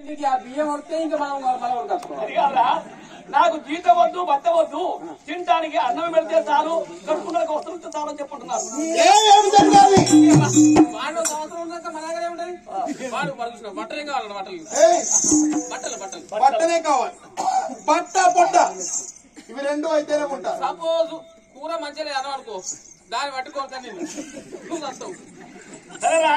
బియ్యం వస్తే ఇంకా మనం నాకు జీతం వద్దు బట్ట వద్దు తినడానికి అన్నం పెడితే చాలు కడుపులకు వస్తుంటే చాలు అని చెప్పుకుంటున్నారు. వాడు సంవత్సరం ఉన్నాక మన దగ్గరే ఉంటది. వాడు బట్టలే కావాలి. బట్టలే కావాలి. బట్ట పొట్ట ఇవి రెండు అయితేనే ఉంటాయి. సపోజ్ కూర మంచిగా లేదు అనుకో, దాన్ని పట్టుకోవద్దని నేను వస్తావు. సరేరా,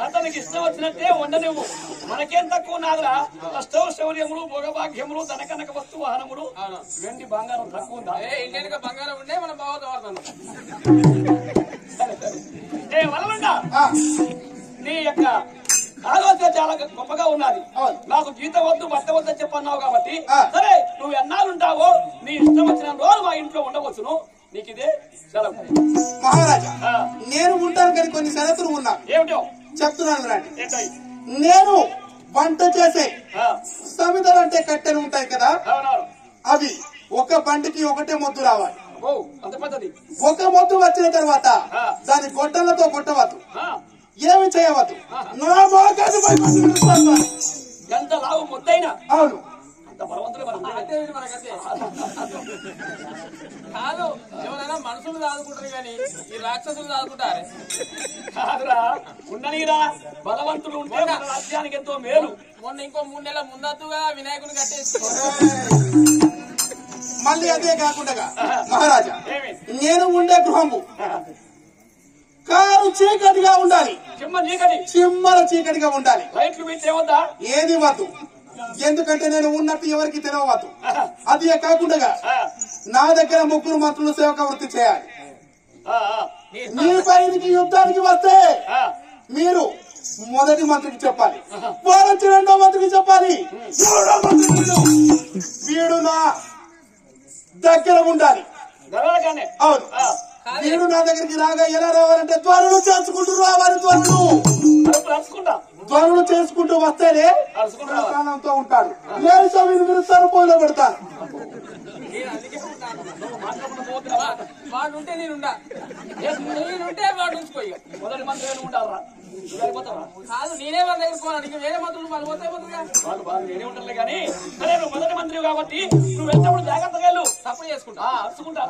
అతనికి ఇష్టం వచ్చినట్టే వండనివ్వు. మనకేం తక్కువ నాదురా. అష్టవ శౌర్యములు భోగభాగ్యములు ధనకనక వస్తు వాహనములు వెండి బంగారం తక్కువ ఉందా? ఇండియన్ గా బంగారం ఉండే మనం బాగుతాం. నీ యొక్క ఆలోచన చాలా గొప్పగా ఉన్నది. నాకు జీతం వద్దు బట్ట వద్దని చెప్పన్నావు కాబట్టి సరే, నువ్వు ఎన్నాళ్ళుంటావో నీ ఇష్టం వచ్చిన రోజు మా ఇంట్లో ఉండవచ్చును. నీకు ఇదే సెలవు. మహారాజా, నేను ఉంటాను కానీ కొన్ని షరతులు ఉన్నా. ఏమిటో చెప్తున్నాను రండి. నేను వంట చేసే సమితలు అంటే కట్టెలు ఉంటాయి కదా, అవి ఒక బండికి ఒకటే మొద్దు రావాలి. అంత పద్ధతి. ఒక మొద్దు వచ్చిన తర్వాత దాని గొడ్డలతో కొట్టవద్దు, ఏమి చేయవద్దు. నా మోకాలు ఎంత లావు ముద్దైనా అవును అంత బలవంతులు మనకైతే కాదు. ఎవరైనా మనుషులు దాదుకుంటారు కానీ ఈ రాక్షసులు దాదుకుంటారు కాదురా. ఉండనిరా, బలవంతులు ఉంటే మన రాజ్యానికి ఎంతో మేలు. మొన్న ఇంకో 3 నెలల ముందత్తుగా వినాయకుని కట్టేసి మళ్ళీ అదే కాకుండా మహారాజా, నేను ఉండే గృహము కారు చీకటిగా ఉండాలి. చిమ్మల చీకటిగా ఉండాలి. లైట్లు పెట్టేవద్దా? ఏది వద్దు. ఎందుకంటే నేను ఉన్నట్టు ఎవరికి తెలియవద్దు. అది కాకుండా నా దగ్గర 3 మంత్రులు సేవక వృత్తి చేయాలి. మీ పైకి యుద్ధానికి వస్తే మీరు మొదటి మంత్రికి చెప్పాలి, వారంచి 2వ మంత్రికి చెప్పాలి, 3వ మంత్రికి వీడు నా దగ్గర ఉండాలి. అవును, వీడు నా దగ్గరికి రాగా ఎలా రావాలంటే ధ్వనులు చేసుకుంటూ రావాలి. ధ్వనులు చేసుకుంటూ వస్తేనే ప్రాణంతో ఉంటాడు. నేను వీరు విరుస్తాను, పోయిలో పెడతాను. వాడుంటే నేనుండా, నేనుంటే వాడు ఉంచిపోయి మొదటి మంత్రి ఉండాలరా. కాదు, నేనే వాళ్ళ దగ్గర పోవాలి. వేరే మంత్రులు వాళ్ళు పోతే వాళ్ళు నేనే ఉంటారులే కానీ సరే, నువ్వు మొదటి మంత్రి కాబట్టి నువ్వు వెళ్తేప్పుడు జాగ్రత్తగా వెళ్ళు. తప్పుడు చేసుకుంటా అరుచుకుంటా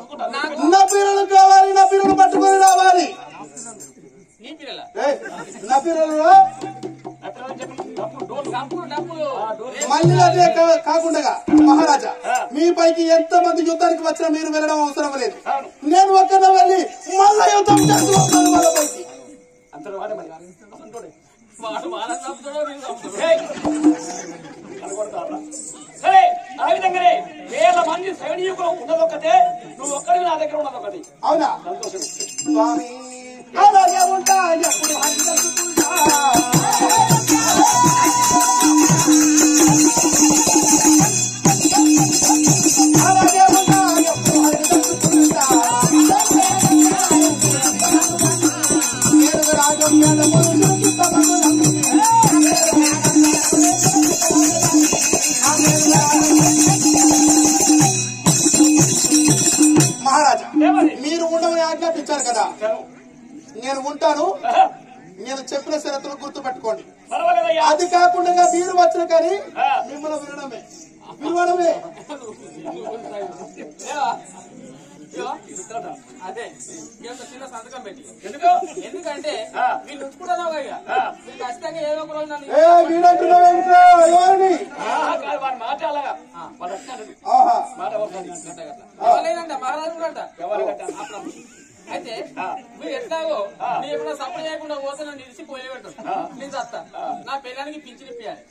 నా పిల్లలు కావాలి, నా పిల్లలు పట్టుకొని రావాలి. నీ పిల్లల నా పిల్లలు డబ్బులు మళ్ళీ అదే కాకుండా మహారాజా, మీ పైకి ఎంత మంది యుద్ధానికి వచ్చినా మీరు వెళ్ళడం అవసరం లేదు. నేను ఒక్కన వెళ్ళి మళ్ళా యుద్ధం చేస్తున్నాను వాళ్ళ పైకి. సరే, ఆ విధంగానే 1000 మంది సైనికులు ఉన్నదొక్కటే, నువ్వు ఒక్కడివి నా దగ్గర ఉన్నదొక్కటి. అవునా సంతోషం. స్వామి అలాగే ఉంటా, ఎప్పుడు హరి తలుచుకుంటా. అలాగే ఉంటా, ఎప్పుడు హరి తలుచుకుంటా. నేను రాజోగ్యాల మహారాజా, మీరు ఉండమని ఆజ్ఞాపించారు కదా, నేను ఉంటాను. నేను చెప్పిన షరతులు గుర్తు పెట్టుకోండి. అది కాకుండా మీరు వచ్చిన కానీ మిమ్మల్ని వినడమే. అదే చిన్న సంతకం పెట్టి. ఎందుకంటే వీళ్ళు ఉంచుకుంటున్నావు కదా, మీరు ఖచ్చితంగా ఏదో ఒక రోజు నన్ను మాట అలాగా ఎవరైనా మహారాజు అంట. అయితే మీరు ఎట్లాగో నేను ఎప్పుడో సప్లై చేయకుండా పోతే నన్ను నిలిచి పోయి పెట్టాను. నేను చస్తా. నా పిల్లలకి పింఛన్ ఇప్పించాలి,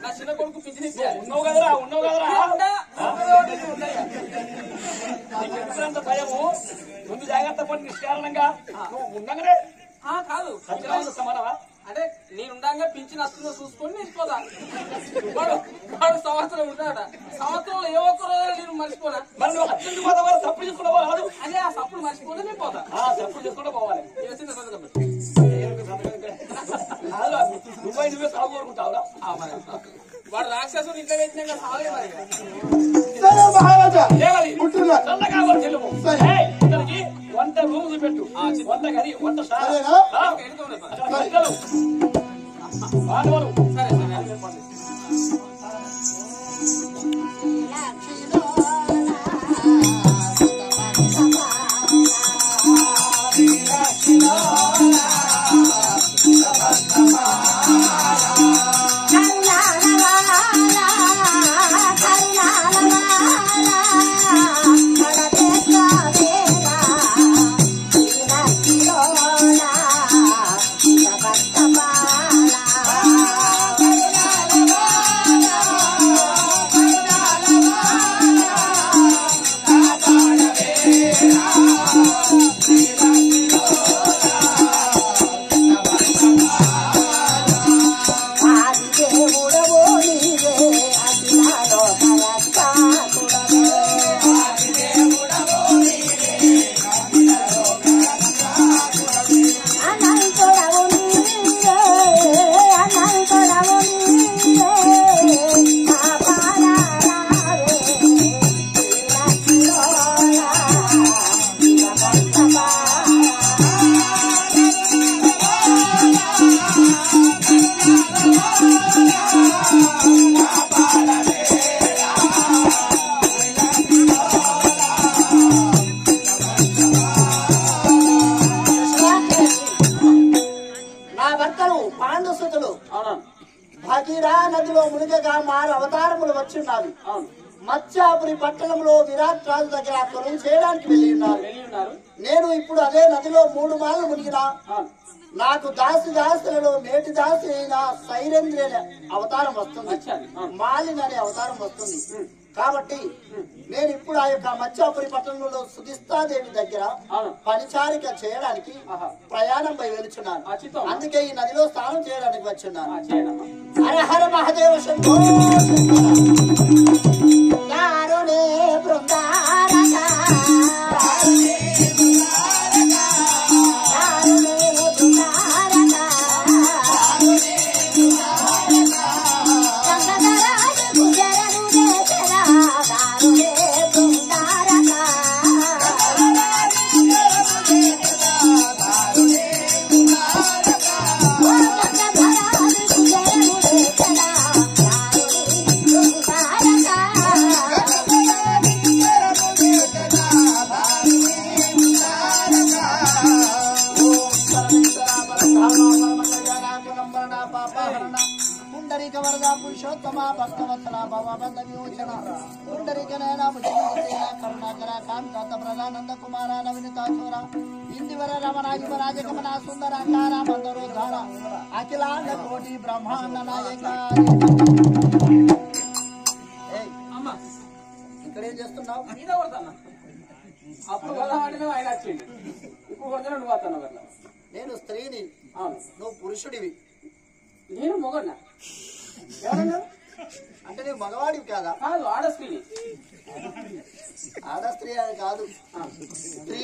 నా చిన్న కొడుకు పింఛన్ ఇప్పించాలి. ఉన్నావు కదరా భయము. ముందు జాగ్రత్త పడి నిష్కారణంగా నువ్వు ఉండగానే కాదు సమానమా అంటే నేను ఉండగా పింఛన్ వస్తుందో చూసుకొని నేర్చుకోదా. వాడు సంవత్సరం ఉంటాడ, సంవత్సరంలో ఏ ఒక్క రోజు నేను మర్చిపోనా. మరి నువ్వు అత్యంత పోతా సప్పుడు చేసుకుంటూ పోవాలి. అదే ఆ సప్పుడు మర్చిపోతే నేను పోతా. సప్పుడు చేసుకుంటూ పోవాలి. చిన్న సంతకం నువ్వే సాగు కోరుకుంటావురా. వాడు రాక్షసుడు ఇంట్లో పెట్టినాక సాగే మరి. చల్లగా వంట రూమ్ చూపెట్టు, వంట గది, వంట సరే సరే భాగీరా నదిలో మునిగగా మారు అవతారములు వచ్చిన్నారు. మత్స్యాపురి పట్టణంలో విరాట్ రాజు దగ్గర కొలువు చేయడానికి వెళ్ళి ఉన్నారు. నేను ఇప్పుడు అదే నదిలో 3 మార్లు మునిగినా నాకు దాసులలో మేటి దాసి అయిన సైరేంద్రి అనే అవతారం వస్తుంది, మాలిని అనే అవతారం వస్తుంది. కాబట్టి నేను ఇప్పుడు ఆ యొక్క మత్స్యాపురి పట్టణంలో సుధిస్తాదేవి దగ్గర పరిచారిక చేయడానికి ప్రయాణంపై వెళుచున్నాను. అందుకే ఈ నదిలో స్నానం చేయడానికి వచ్చున్నాను. హర హర మహాదేవ శంభో పురుషోత్తమ భక్తవత్సల భవబంధ విమోచన పుండరీక నయన ముఖ్యమంత్రి కరుణాకర కాంత ప్రధానంద కుమార నవీనతాచోర ఇందివర రమణ యువరాజగమన సుందర అంగార మందరోధార అఖిలాండ కోటి బ్రహ్మాండ నాయక. ఇక్కడ ఏం చేస్తున్నావు? మీద కొడతాను. అప్పుడు కొడతాను ఆయన వచ్చింది, ఇప్పుడు కొడతాను నువ్వు వస్తాను. అట్లా నేను స్త్రీని, నువ్వు పురుషుడివి. నేను మొగన్నా. ఎవరన్నా అంటే నువ్వు మగవాడివి కాదా? కాదు, ఆడస్త్రీని. ఆడ స్త్రీ అని కాదు, స్త్రీ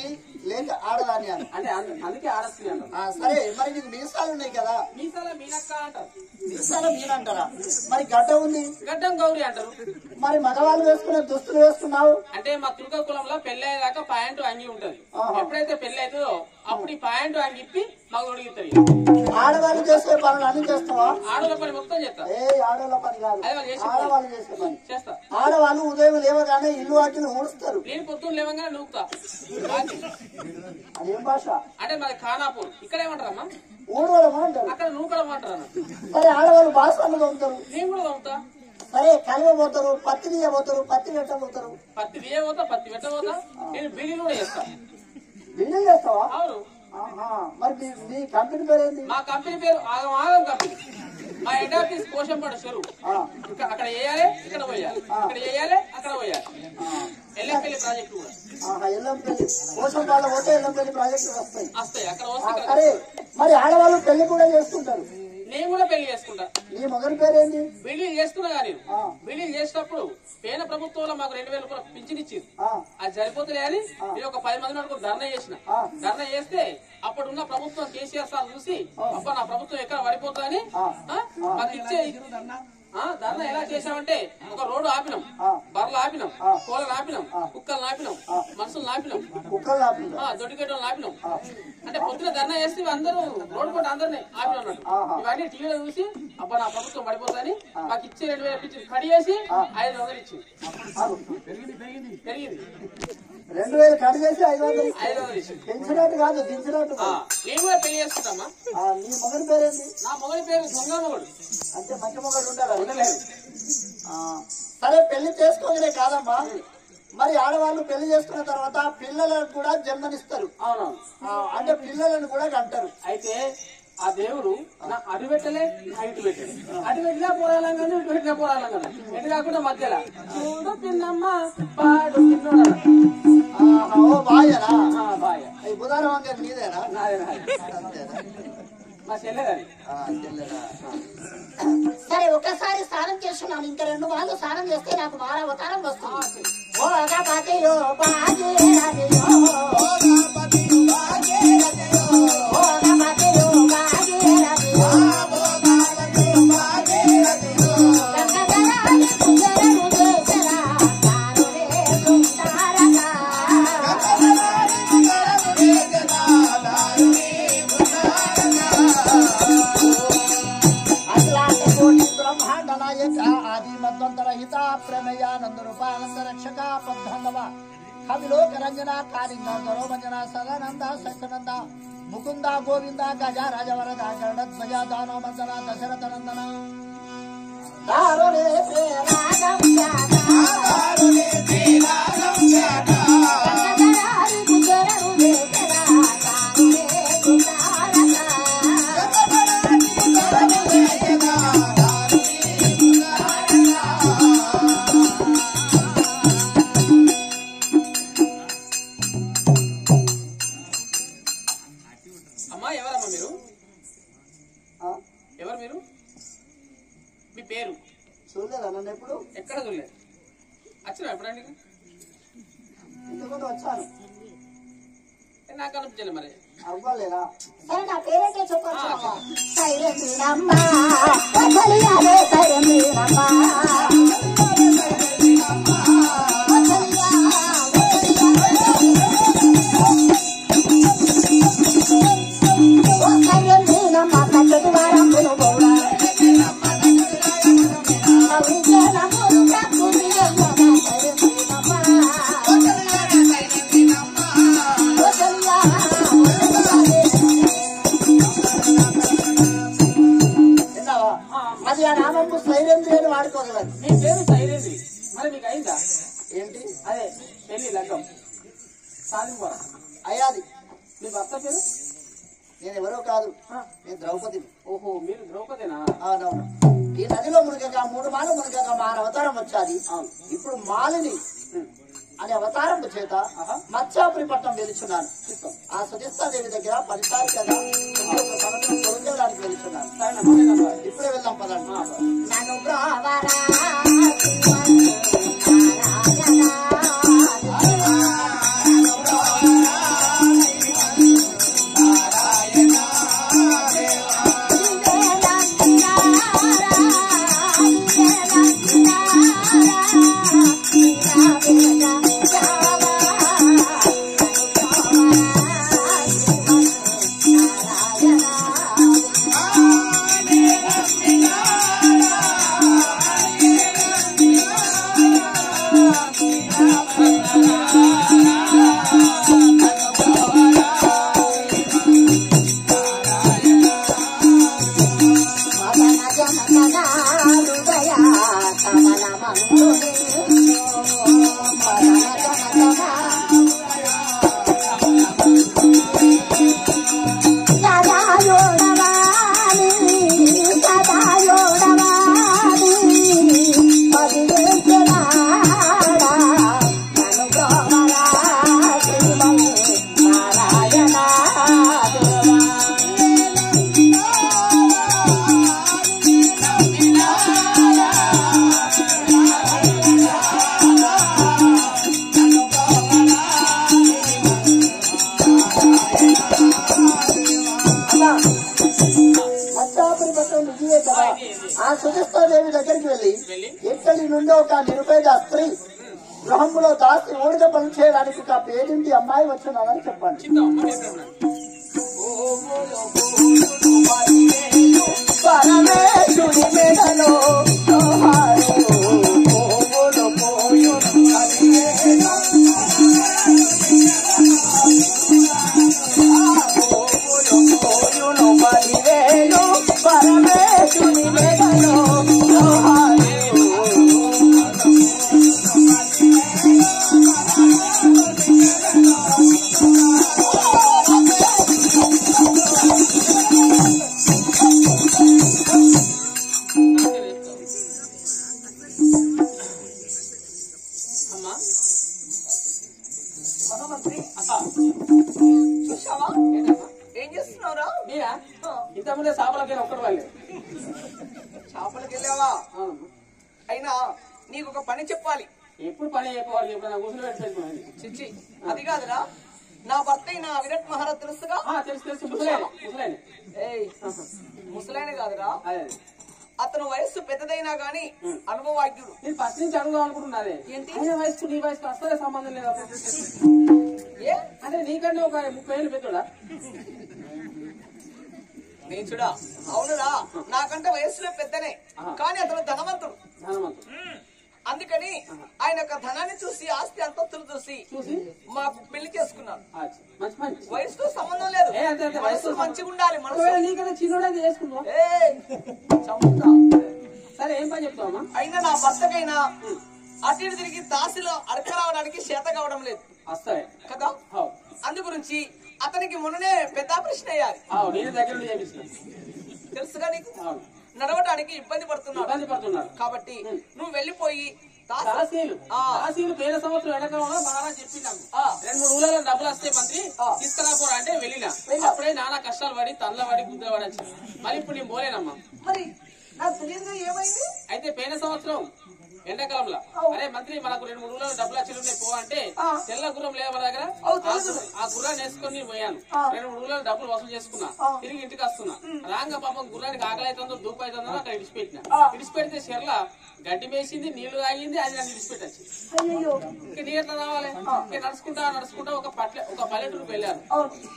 లేక ఆడదాని అని. అంటే అందుకే ఆడస్త్రీ అంటారు. సరే, మరి నీకు మీసాలు ఉన్నాయి కదా? మీసాల మీనక్క అంటారు. మీసాల మీనంటారా? మరి గడ్డ ఉంది, గడ్డం గౌరి అంటారు. మరి మగవాళ్ళు వేసుకునే దుస్తులు వేసుకున్నావు అంటే మా తుర్క కులంలో పెళ్లి అయ్యేదాకా ప్యాంటు అంగి ఉంటది. ఎప్పుడైతే పెళ్లి అవుతుందో అప్పుడు ఈ ప్యాంటు అంగి ఇప్పి మగ ఇస్తారు. ఆడవాళ్ళు చేసే పనులు అన్ని చేస్తావా? ఆడవాళ్ళ పని మొత్తం చేస్తా. ఆడవాళ్ళ పని కాదు, ఆడవాళ్ళు చేసే పని చేస్తా. ఆడవాళ్ళు ఉదయం లేవగానే ఇల్లు వాటిని ఊడుస్తారు. నేను పొద్దున్న లేవగానే నూకుతా. అదేం భాష? అంటే మాది ఖానాపూర్. ఇక్కడ ఏమంటారమ్మా? ఊడవడం అంటారు, అక్కడ నూకడం అంటారు. సరే, ఆడవాళ్ళు బాసలు తోముతారు. నేను కూడా తోముతా. సరే, కలవబోతారు, పత్తి తీయబోతారు, పత్తి పెట్టబోతారు. పత్తి తీయబోతా, పత్తి పెట్టబోతా. నేను బిల్డింగ్ కూడా చేస్తా. బిల్డింగ్ చేస్తావా? అవును. మరి మీ కంపెనీ పేరు ఏంటి? మా కంపెనీ పేరు ఆగం ఆగం కంపెనీ. మా హెడ్ ఆఫీస్ పోషంపాడు చెరువు. అక్కడ వేయాలి, ఇక్కడ పోయాలి, ఇక్కడ వేయాలి, అక్కడ పోయాలి. ఎల్లంపల్లి ప్రాజెక్టు కూడా. ఎల్లంపల్లి పోషంపాడ పోతే ఎల్లంపల్లి ప్రాజెక్టు వస్తాయి. అక్కడ వస్తాయి. సరే, మరి ఆడవాళ్ళు పెళ్లి కూడా చేసుకుంటారు. నేను కూడా పెళ్లి చేసుకుంటా. నీ మగని పేరేంటి? బిల్డింగ్ చేస్తున్నా కానీ బిల్డింగ్ చేసినప్పుడు పేద ప్రభుత్వంలో మాకు 2000 రూపాయలు పింఛన్ ఇచ్చింది. అది సరిపోతుంది అని నేను ఒక 10 మంది వరకు ధర్నా చేసిన. ధర్నా చేస్తే అప్పుడున్న ప్రభుత్వం కేసీఆర్ సార్ చూసి అబ్బా నా ప్రభుత్వం ఎక్కడ పడిపోతుందని మాకు ఇచ్చే ధర్నా ఎలా చేసామంటే ఒక రోడ్డు ఆపినాం, బర్రెలు ఆపినాం, కోళ్ళను ఆపినాం, కుక్కలను ఆపినాం, మనుషులను ఆపినాం, దొడ్డిగడ్డలను ఆపినాం. అంటే పొద్దున ధర్నా చేస్తే అందరూ రోడ్డు పూట అందరినీ ఆపినాం అన్నట్టు. ఇవన్నీ టీవీలో చూసి అబ్బా నా ప్రభుత్వం పడిపోతుందని మాకు ఇచ్చే 2000 పిచ్చి కడి చేసి 500 ఇచ్చింది. పెరిగింది. 2000 కట్ చేసి 500 ఇచ్చింది. పెంచినట్టు కాదు, దించినట్టు. నేను కూడా పెళ్లి చేసుకుంటామా. నీ మొగని పేరేంటి? నా మొగని పేరు దొంగ మొగడు. అంటే మంచి మొగడు ఉండలేదు. సరే, పెళ్లి చేసుకోగానే కాదమ్మా, మరి ఆడవాళ్ళు పెళ్లి చేసుకున్న తర్వాత పిల్లలను కూడా జన్మనిస్తారు. అవునవును. అంటే పిల్లలను కూడా కంటారు. అయితే ఆ దేవుడు నా అటు పెట్టలే, నా ఇటు పెట్టలే. అటు పెట్టినా పోరాలం కానీ ఇటు పెట్టినా పోరాలం కదా. ఎటు కాకుండా మధ్యలో చూడు పిన్నమ్మ పాడు పిన్నోడా. బాయనా? బాయ. బుధారం అంటే నీదేనా? మా చెల్లెదని. సరే, ఒక్కసారి స్నానం చేస్తున్నాను, ఇంకా 2 మార్లు స్నానం చేస్తే నాకు మార అవతారం వస్తుంది. ప్రమేయానంద రూపానంద రక్షక పద్మవ కవిలోక రంజన కాళింగ గౌరవంజన సదానంద సత్యనంద ముకుంద గోవింద గజ రాజవరద గరుడ ధ్వజ దానవ మందన దశరథ నందన అమ్మా ఎవరమ్మా మీరు? ఎవరు మీరు? మీ పేరు? చూడలేదా నన్ను ఎప్పుడు? ఎక్కడ చూడలేదు. వచ్చినా ఎప్పుడండి? ఇంతకుముందు వచ్చాను. నాకు అనిపించలే మరి. అవ్వలేదా? సరే నా పేరేంటో చెప్పొచ్చు. అది ఆ నామము సైలెంట్ అని వాడుకోగలరు. మీ పేరు సైలేంద్రి. మరి మీకు అయిందా? ఏంటి? అదే పెళ్లి లగ్గం సాధింపు అయ్యాది. మీ భర్త పేరు? నేను ఎవరో కాదు, నేను ద్రౌపదిని. ఓహో, మీరు ద్రౌపదేనా? అవునవును. ఈ నదిలో మునగగా 3 మాలు మునగగా మాన అవతారం వచ్చాది. ఇప్పుడు మాలిని అనే అవతారం చేత మత్స్యాపురి పట్టణం వెలుచున్నాను. ఆ సుధిస్తాదేవి దగ్గర ఫలితాలు కదా ఒక సంవత్సరం పొందడానికి వెలుచున్నాను. ఇప్పుడే వెళ్దాం పదండి. నన్ను ఆ సుధిస్తాదేవి దగ్గరికి వెళ్ళి ఎక్కడి నుండి ఒక నిరుపేద స్త్రీ గృహంలో దాసి ఊడిగ పని చేయడానికి ఒక పేదింటి అమ్మాయి వచ్చినాదని చెప్పండి. పరమేశ్వరి మెడలో ఏం చేస్తున్నావురా? మీరా? ఇంతకుముందే చేపలకి ఒక్కడు వాళ్ళే. చేపలకి వెళ్ళావా? అయినా నీకు ఒక పని చెప్పాలి. ఎప్పుడు పని అయిపోవాలి? ఎప్పుడైనా కూర్చుని పెట్టుకోవాలి. చిచ్చి అది కాదురా, నా భర్త అయిన విరాట్ మహారాజ్ తెలుసుగా? తెలుసు. ముసలాయన కాదురా, అదే అతను వయస్సు పెద్దదైనా గాని అనుభవాజ్ఞుడు. నేను ఫస్ట్ నుంచి అడుగుదాం అనుకుంటున్నారే. ఏంటి? ఆయన వయసు నీ వయసుకు అసలే సంబంధం లేదు. ఏ అంటే నీకంటే ఒక 30 ఏళ్ళు పెద్దోడా? నీచుడా? అవునురా, నాకంటే వయస్సులో పెద్దనే, కానీ అతను ధనవంతుడు. అందుకని ఆయన యొక్క ధనాన్ని చూసి ఆస్తి అంతస్తులు చూసి మాకు పెళ్లి చేసుకున్నాను. వయసుతో సంబంధం లేదు, వయసు మంచిగా ఉండాలి. మనసు నీకన్నా చిన్నోడే చేసుకున్నావు. చంపుతా. సరే సరే ఏం పని చెప్తావమ్మా? అయినా నా భర్తకైనా అటు ఇటు తిరిగి దాసిలో అడక రావడానికి చేత కావడం లేదు వస్తాయి కదా. అందు గురించి అతనికి మొన్ననే పెద్ద ఆపరేషన్ అయ్యాలి. నేను దగ్గర చేపించిన తెలుసుగా నీకు. నడవడానికి ఇబ్బంది పడుతున్నాడు కాబట్టి నువ్వు వెళ్ళిపోయి దాసీలు వేల సంవత్సరం వెనకాలంలో బాగా చెప్పినాము. 2-3 ఊళ్ళలో డబ్బులు వస్తే మంత్రి తీసుకురాపోరా అంటే వెళ్ళినా. అప్పుడే నానా కష్టాలు పడి తనల పడి గుద్దలు పడి వచ్చి మరి ఇప్పుడు నేను పోలేనమ్మా. మరి నాకు తెలియదు ఏమైంది. అయితే పోయిన సంవత్సరం ఎండాకాలంలో అరే మంత్రి మనకు 2-3 ఊళ్ళలో డబ్బులు వచ్చి పో అంటే తెల్ల గుర్రం లేవ దగ్గర ఆ గుర్రాన్ని వేసుకొని పోయాను. 2-3 ఊళ్ళలో డబ్బులు వసూలు చేసుకున్నా. తిరిగి ఇంటికి వస్తున్నా. రాంగా పాపం గుర్రానికి ఆకలి అవుతుందో దూపు అవుతుందో అక్కడ ఇడిచిపెట్టిన. ఇడిచిపెడితే చెర్ల గడ్డి వేసింది, నీళ్లు తాగింది, అది నన్ను ఇడిచిపెట్టచ్చు. ఇంకా నీ ఎట్లా రావాలి? నడుచుకుంటా ఒక పల్లెటూరుకు వెళ్ళాను.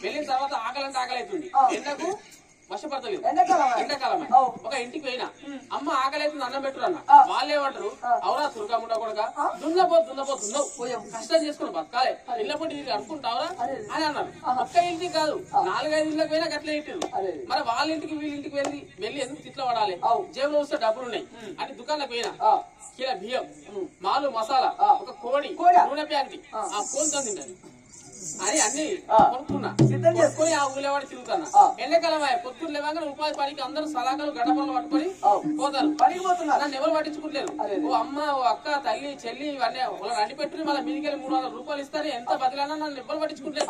వెళ్ళిన తర్వాత ఆకలి అంటే ఆకలి అవుతుంది. ఎండకు వర్షపడతలేదు, ఎండాకాలమే. ఒక ఇంటికి పోయినా అమ్మ ఆకలి అవుతుంది అన్నం పెట్టురు అన్న. వాళ్ళేమంటారు అవరా తుర్గముండా కూడా దున్నపోతున్నావు కష్టం చేసుకుని బతకాలే ఇళ్ళపడి ఇది అనుకుంటావరా అని అన్నారు. ఒక్క ఇంటికి కాదు 4-5 ఇళ్ళకి పోయినా గట్లే ఇట్టారు. మరి వాళ్ళ ఇంటికి వీళ్ళ ఇంటికి వెళ్ళి ఎందుకు తిట్ల పడాలి? జేబులో వస్తే డబ్బులు ఉన్నాయి అని దుకాణాలకు పోయినా కిలో బియ్యం, మాలు మసాలా, ఒక కోడి, నూనె ప్యాకెట్ ఆ కోడితో తింటాను అని అన్ని కొనుక్కున్నా. కొనుక్కొని ఆ ఊళ్ళేవాడు తిరుగుతాను. ఎండాకాలం పొద్దున్న లేవగానే ఉపాధి పనికి అందరూ సలాకాలు గడ్డపళ్ళు పట్టుకొని పోతారు. పనికి పోతున్నారు. నన్ను ఎవరు పట్టించుకుంటారు. ఓ అమ్మ, ఓ అక్క, తల్లి, చెల్లి ఇవన్నీ వాళ్ళని అడ్డి పెట్టుకుని మళ్ళీ మీదికెళ్ళి 300 రూపాయలు ఇస్తారని ఎంత బదిలన్నా నన్ను ఎవరు పట్టించుకుంటారు.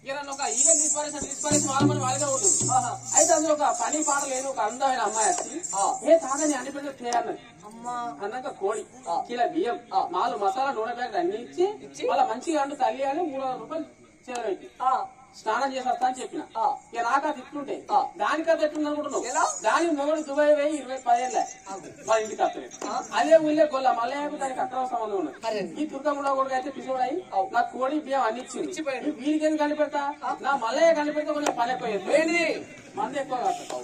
ఇక నన్ను ఒక ఈవెంట్ తీసుకుని వాళ్ళగా ఉంటుంది. అయితే అందులో ఒక పని పాట లేని ఒక అందమైన అమ్మాయి వచ్చి ఏ తాతని అన్ని పెట్టి చేయాలన్నది. అన్నాక కోడి, కిలో బియ్యం, మాలు మసాలా, నూనె ప్యాకెట్ అన్ని ఇచ్చి వాళ్ళ మంచిగా అంటూ తల్లి అని 300 రూపాయలు చేరబెట్టి స్నానం చేసి వస్తా అని చెప్పిన. ఇక నాకు అది ఇట్లుంటే దానికది ఎట్లుందనుకుంటున్నావు? దాని మొగడు దుబాయ్ పోయి 20-10 ఏళ్ళ వాళ్ళ ఇంటికి వస్తలేదు. అదే ఊళ్ళే గొల్ల మళ్ళీ దానికి అక్రమ సంబంధం ఉన్నది. ఈ తుర్కముడా కొడుకు అయితే పిసుడయి నాకు కోడి బియ్యం అన్ని ఇచ్చింది. వీరికి ఎందుకు కనిపెడతా? నా మల్లయ్య కనిపెడితే కొంచెం పని ఎక్కువ మంది ఎక్కువ కడతా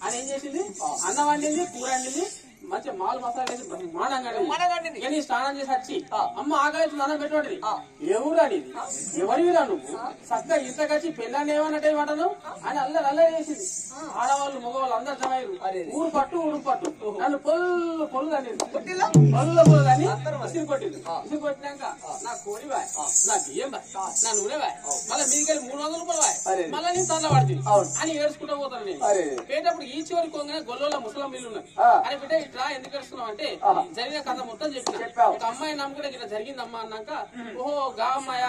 అని ఏం చేసింది? అన్నం వండింది, కూర వండింది, మంచి మాలు మసాలా వేసి బ్రహ్మాండంగా నీ స్నానం చేసి వచ్చి అమ్మ ఆకలి అన్నం పెట్టండి. ఎవరు అనేది ఎవరివిరా నువ్వు చక్కగా ఇంతకొచ్చి పెళ్ళాన్ని ఏమన్నట్టు ఏమంటాను అని అల్లరి చేసింది. ఆడవాళ్ళు మగవాళ్ళు అందరు జమైరు. ఊరు పట్టు నన్ను పొల్లు అనేది పొల్లు అని ఇసురు కొట్టింది. ఇసురు కొట్టినాక నా కోడి బాయ్, నా బియ్యం బాయ్, నా నూనె బాయ్, మళ్ళీ మీదికెళ్ళి 300 రూపాయలు బాయ్, మళ్ళీ నేను తల్ల పడుతుంది అని ఏడ్చుకుంటూ పోతాను. నేను పోయేటప్పుడు ఈ చివరి కొంగనే గొల్లలో ముసలం బిల్లు ఉన్నాయి అని బిడ్డ ఇట్లా ఎందుకు ఏడుస్తున్నావు అంటే జరిగిన కథ మొత్తం చెప్పిన. ఒక అమ్మాయి నమ్ముకుంటే ఇట్లా జరిగిందమ్మా అన్నాక ఓహో గా అమ్మాయ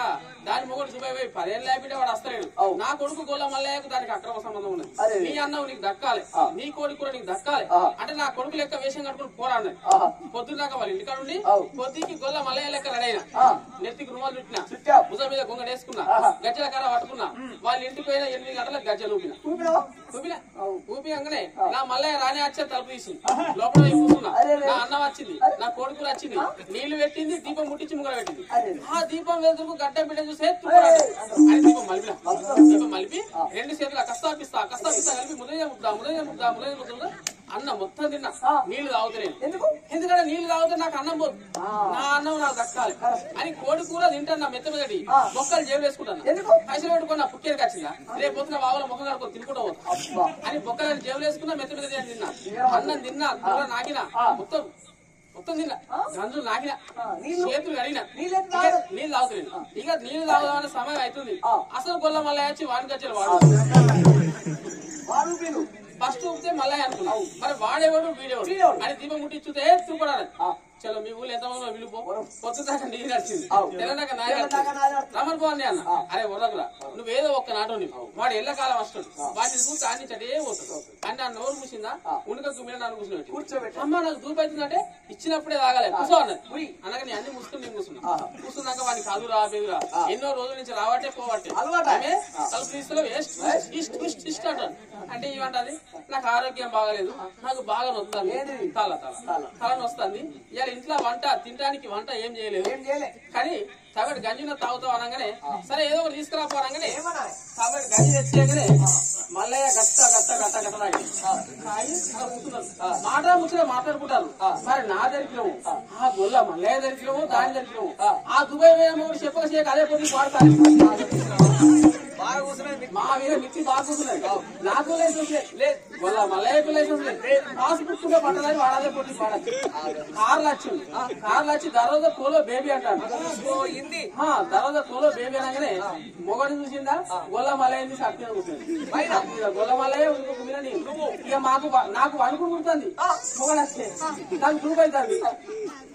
దాని మొగడు దుబాయ్ పోయి 10 ఏళ్ళ బిడ్డ వాడు వస్తలేడు. నా కొడుకు గొల్ల మల్లయ్యకు దానికి అక్రమ సంబంధం ఉన్నది. నీ అన్నం నీకు దక్కాలి, నీ కోడి కూడా నీకు దక్కాలి అంటే నా కొడుకు లెక్క వేషం కట్టుకుని పోరాడు. పొద్దున్న దాకా వాళ్ళ ఇంటికాడ ఉండి పొద్దుకి గొల్ల మల్లయ్య లెక్క రెడైనా, నెత్తికి రుమాలు చుట్టినా, భుజం మీద గుంగ వేసుకున్నా, గజ్జల కర్ర పట్టుకున్నా, వాళ్ళ ఇంటికి పోయిన 8 గంటలకు గజ్జలు ఊపినాగానే నా మల్లయ్య రాని వచ్చే తలుపు తీసింది. లోపల కూర్చున్నా, నా అన్నం వచ్చింది, నా కొడుకులు వచ్చింది, నీళ్లు పెట్టింది, దీపం ముట్టించి ముగ్గురు పెట్టింది. ఆ దీపం వెళ్తుకు గడ్డ బిడ్డ చూసే అని దీపం మలిపి 2 చేతులు కస్తాపిస్తా కలిపి ముదయ ముద్ద అన్నం మొత్తం తిన్నా. నీళ్లు తాగుతలేదు. ఎందుకంటే నీళ్లు తాగితే నాకు అన్నం పోదు, నా అన్నం నాకు దక్కాలి అని కోడి కూర తింటాను. మెత్త మీదటి మొక్కలు జేబులు వేసుకుంటాను. పైసలు పెట్టుకున్నా పుక్కేరికి వచ్చిందా రేపు పొద్దున బావుల మొక్క కడుకో తినుకుంటా పోతా అని బొక్కలు జేబులు వేసుకున్నా. మెత్త మీద తిన్నా, అన్నం తిన్నా, కూర నాకినా, మొత్తం తిన్నా, గంజులు నాకినా, చేతులు కడిగినా, నీళ్ళు తాగుతలేదు. ఇక నీళ్లు తాగుదామనే సమయం అవుతుంది. అసలు గొల్ల మళ్ళీ వచ్చి వాడికి వచ్చారు. వాడు ఫస్ట్ ఊపితే మళ్ళీ అనుకున్నావు. మరి వాడేవాడు వీడేవాడు అని దీపం ముట్టి చూస్తే తిరుగుపడాలి. చలో మీ ఊళ్ళో ఎంతమంది విలుపు పొద్దుదాకా నీళ్ళు నడిచింది, తెల్లదాకా రమణ పోవాలి అన్న. అరే వదకురా నువ్వేదో ఒక్క నాటో నీవు వాడు ఎల్లకాలం వస్తాడు, వాటిని కూర్చో అన్ని చటే పోతాడు అని నా నోరు మూసిందా ఉణికకు మీద నన్ను కూర్చోబెట్టి అమ్మ నాకు దూపు అవుతుందంటే ఇచ్చినప్పుడే తాగాలి కూర్చో అన్నది. అనగా నీ అన్ని ముసుకుని నేను కూర్చున్నాక వాడికి కాదు రా బేగురా ఎన్నో రోజుల నుంచి రావట్టే పోవట్టే ఆమె తలుపు తీసుకుని ఇష్ట అంటాను. అంటే ఏమంటది నాకు ఆరోగ్యం బాగాలేదు, నాకు బాగా నొస్తుంది, తల నొస్తుంది, ఇవాళ ఇంట్లో వంట తినడానికి వంట ఏం చేయలేదు కానీ కాబట్టి గంజిన తాగుతావు అనగానే సరే ఏదో ఒకటి తీసుకురాపోనగానే కాబట్టి గంజి తెచ్చేయగానే మల్లయ్య గట్ట మాట్లాడుకుంటారు. మరి నా దరిద్రము ఆ గొల్ల మల్లయ్య దరిద్రము దాని దరిద్రము ఆ దుబాయ్ చెప్పక చేయక అదే పొద్దు పాడతారు. బాగా కూర్చున్నది మా మీద మిర్చి బాగా కూర్చున్నాయి నాకు లైసెన్స్ లేదు వాళ్ళ మలయకు లైసెన్స్ లేదు పాస్బుక్ గా పట్టదని వాడాలి పొట్టి వాడచ్చు కార్లు వచ్చింది కార్లు వచ్చి దరోజా కోలో బేబీ అంటారు హిందీ దరోజా కోలో బేబీ అనగానే మొగడు చూసిందా గొల్ల మలయింది సత్యం కూర్చుంది గొల్ల మలయ మీద ఇక నాకు అనుకుని కుడుతుంది మొగడు వస్తే నాకు చూపు అవుతుంది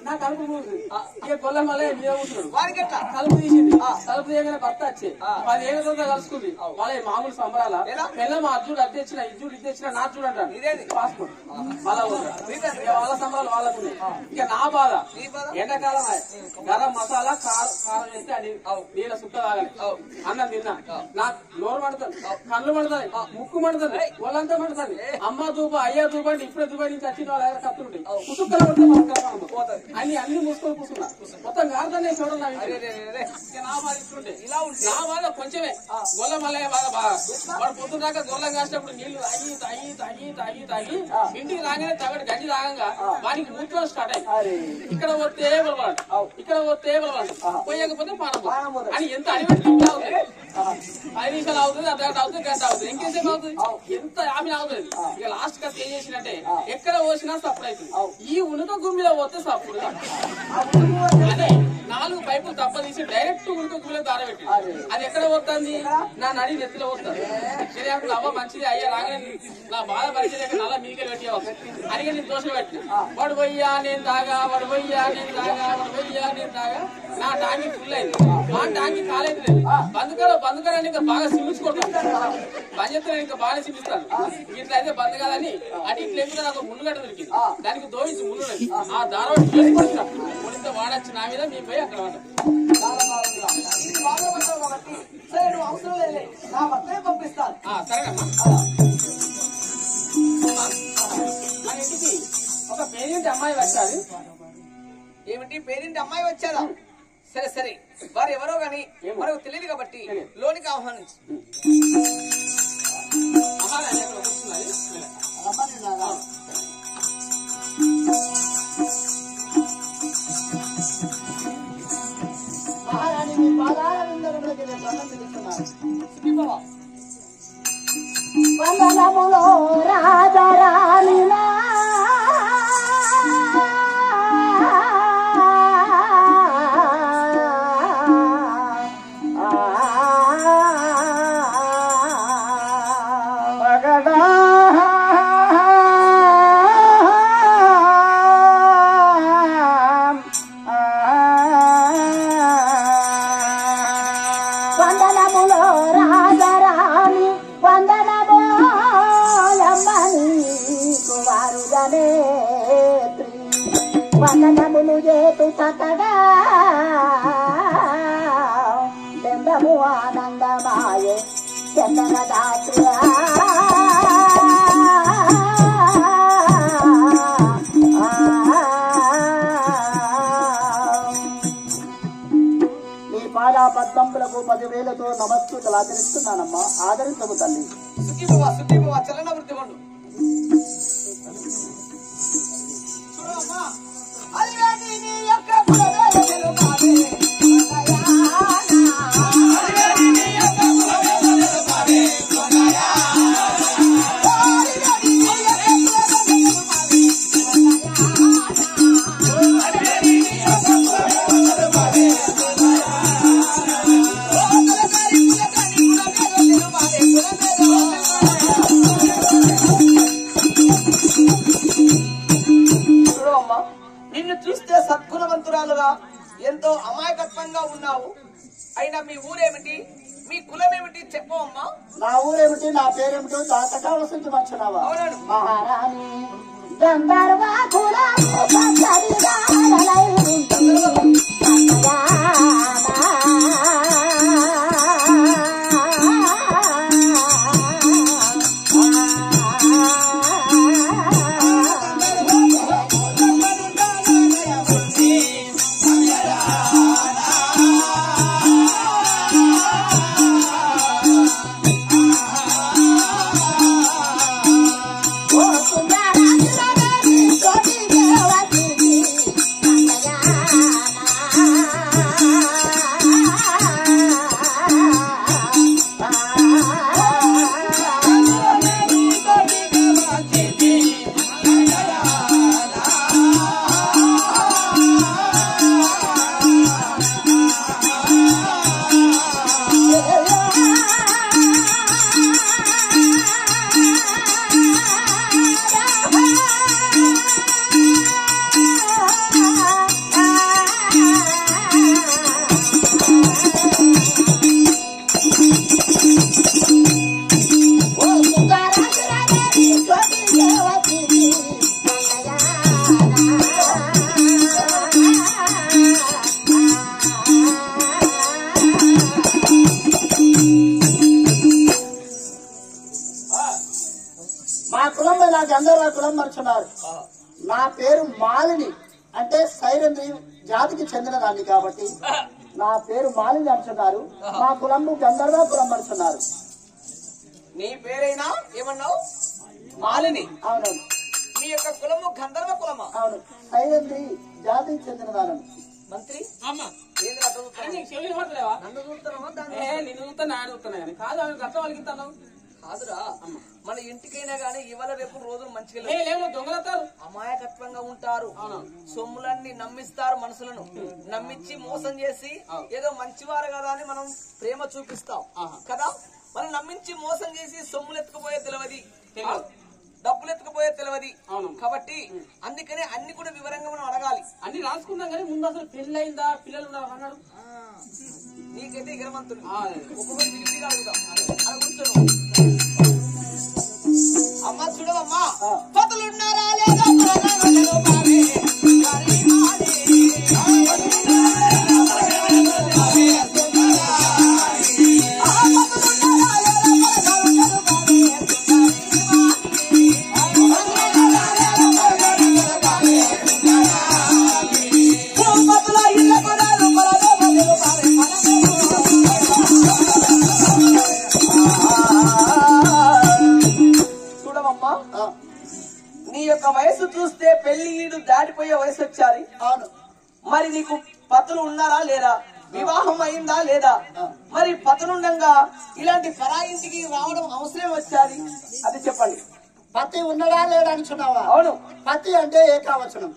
నాకు అనుకుంటుంది ఇక గొల్ల మలయ మీద కూర్చున్నాడు కలుపు తీసింది కలుపు తీయగానే భర్త వచ్చి 10 ఏళ్ళ తర్వాత కలుసుకుంది వాళ్ళ మామూలు సంబరాల పిల్ల మా అర్జుడు అది తెచ్చిన ఇజ్జుడు ఇది తెచ్చిన నా చూడు అంటాను పాస్పోర్ట్ వాళ్ళ సంబరాలు వాళ్ళకు ఇక నా బాధ ఎండాకాలం గరం మసాలా కారం వేస్తే అది నీళ్ళ సుక్క తాగాలి అన్నం తిన్నా నాకు నోరు పడుతుంది కళ్ళు పడుతుంది ముక్కు పడుతుంది వాళ్ళంతా పడుతుంది అమ్మ దూప అయ్యా దూప అంటే ఇప్పుడే దూప నుంచి వచ్చిన వాళ్ళ కత్తుంటాయి కుసుక్కలు పడితే అన్ని మూసుకొని కూర్చున్నా మొత్తం గార్దనే చూడండి నా బాధ ఇస్తుంటే ఇలా నా బాధ కొంచెమే గొల్ల మల్లయ్య బాధ బాగా వాడు పొద్దున్నాక గొల్లం కాసినప్పుడు నీళ్లు తాగి ఇంటికి రాగానే తగడు గంజి తాగంగా వానికి మూత్రం స్టార్ట్ అయ్యి ఇక్కడ పోతే బలవాడు ఇక్కడ పోతే బలవాడు పోయకపోతే పానం అని ఎంత అడిపెట్టి 5 నిమిషాలు అవుతుంది అర్ధగంట అవుతుంది గంట అవుతుంది ఇంకేసేపు అవుతుంది ఎంత ఆమె అవుతుంది ఇక లాస్ట్ గా ఏం చేసినట్టే ఎక్కడ పోసినా సప్పుడు అవుతుంది ఈ ఉనుక గుమ్మిలో పోతే సప్పుడు అని 4 పైపులు తప్ప తీసి డైరెక్ట్ ఉనుక గుమ్మిలో దారబెట్టి అది ఎక్కడ పోతుంది నా నడి నెత్తిలో పోతుంది శరీరం అవ్వ మంచిది అయ్యా రాగానే నా బాధ పరిచయం నల్ల మీకే పెట్టేవచ్చు అని నేను దోష పెట్టిన వాడు పోయ్యా నేను తాగా వాడు పోయ్యా నేను తాగా వాడు పోయ్యా నేను తాగా నా టాంకి ఫుల్ అయింది మా టాంకి కాలేదు లేదు బందుకరాన్ని ఇంకా బాగా సిమ్మించుకుంటాను బంద్ చెప్తే ఇంకా బాగా సిమ్మిస్తాను ఇట్లా అయితే బంద్ కాదని అటు ఇట్లా ఎక్కువ నాకు ముళ్ళుగడ్డ దొరికింది దానికి దోయించి ముళ్ళు ఆ దారం తీసుకొచ్చిన వాడచ్చు నా మీద మేము పోయి అక్కడ అవసరం లేదు నా భర్తనే పంపిస్తాను సరేనమ్మా మన ఇంటికి ఒక పేరింటి అమ్మాయి వచ్చాది ఏమిటి పేరింటి అమ్మాయి వచ్చారా సరే సరే వారు ఎవరో గాని మనకు తెలియదు కాబట్టి లోనికి ఆహ్వానించు మహారాణి మీ పాదాల విందరులకి నేను దండం పిలుస్తున్నాను వందనములో రాజరాణిలా వందనములో రాజరాణి వందనమోలమ్మని కుమారు జనేత్రి వందనములు చేతు చక్కగా బెందము ఆనందమాయే చందన దాత్రి పాదాపద్మంపులకు 10,000తో నమస్కృతులు ఆచరిస్తున్నానమ్మా ఆదరించము తల్లి సుఖీభవ చలన వృత్తి కొండు నిన్ను చూస్తే సద్గుణవంతురాలుగా ఎంతో అమాయకత్వంగా ఉన్నావు. అయినా మీ ఊరేమిటి, మీ కులమేమిటి చెప్పవమ్మా? నా ఊరేమిటి, నా పేరేమిటో దాతకావలసింది మంచున్నావా? మహారాణి గంధర్వ కుల రమ్మనుచున్నారు. నా పేరు మాలిని, అంటే సైరంధ్రి జాతికి చెందినదాన్ని కాబట్టి నా పేరు మాలిని అంటున్నారు. మా కులము గంధర్వ కులం అంటున్నారు. నీ పేరైనా ఏమన్నావు? మాలిని. అవునవును. నీ యొక్క కులము గంధర్వ కులమా? అవును, సైరంధ్రి జాతికి చెందినదానని. మంత్రి అమ్మా ఏంది అట్లా చూస్తున్నావు? నీకు చెవి పడతలేవా? నన్ను చూస్తున్నావా దాన్ని? నిన్ను చూస్తా నాడు చూస్తున్నా కానీ కాదు ఆమె గట్ట వాళ్ళకిస్తాను. కాదురా, మన ఇంటికైనా గానీ ఇవాళ రేపు రోజులు మంచిగా లేవు దొంగలతారు. అమాయకత్వంగా ఉంటారు. సొమ్ములన్నీ నమ్మిస్తారు, మనసులను నమ్మించి మోసం చేసి ఏదో మంచివారు కదా అని మనం ప్రేమ చూపిస్తాం కదా. మనం నమ్మించి మోసం చేసి సొమ్ములు ఎత్తుకుపోయే తెలియదు, డబ్బులు ఎత్తుకుపోయే తెలియదు. కాబట్టి అందుకనే అన్ని కూడా వివరంగా మనం అడగాలి. అన్ని రాసుకున్నాం కానీ ముందు అసలు పెళ్లి అయిందా, పిల్లలు ఉన్నారు అన్నాడు. నీకైతే ఇగరమంతుడు ఒక్కొక్కరు విడిగా అడుగుదాం. అమ్మ చూడవమ్మా, పతులున్నారా లేదా? నీ యొక్క వయసు చూస్తే పెళ్లి ఈడు దాటిపోయే వయసు వచ్చారు. అవును. మరి నీకు పతులు ఉన్నారా లేరా? వివాహం అయిందా లేదా? మరి పతులుండగా ఇలాంటి పరాయింటికి రావడం అవసరం వచ్చాది, అది చెప్పండి. పతి ఉన్నడా లేడా అంటున్నావా? అవును. పతి అంటే ఏకావచనం,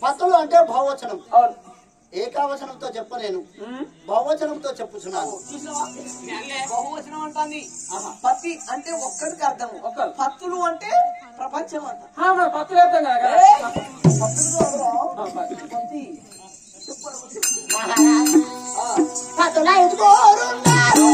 పతులు అంటే బహువచనం. అవును. ఏకావచనంతో చెప్పలేను, బహువచనంతో చెప్పుచున్నాను. బహువచనం అంటాంది. పతి అంటే ఒక్కడికి అర్థం, పత్తులు అంటే ప్రపంచం అంట. పత్తులు వేస్తాం కదా. పతుల ఎదుకోరున్నారు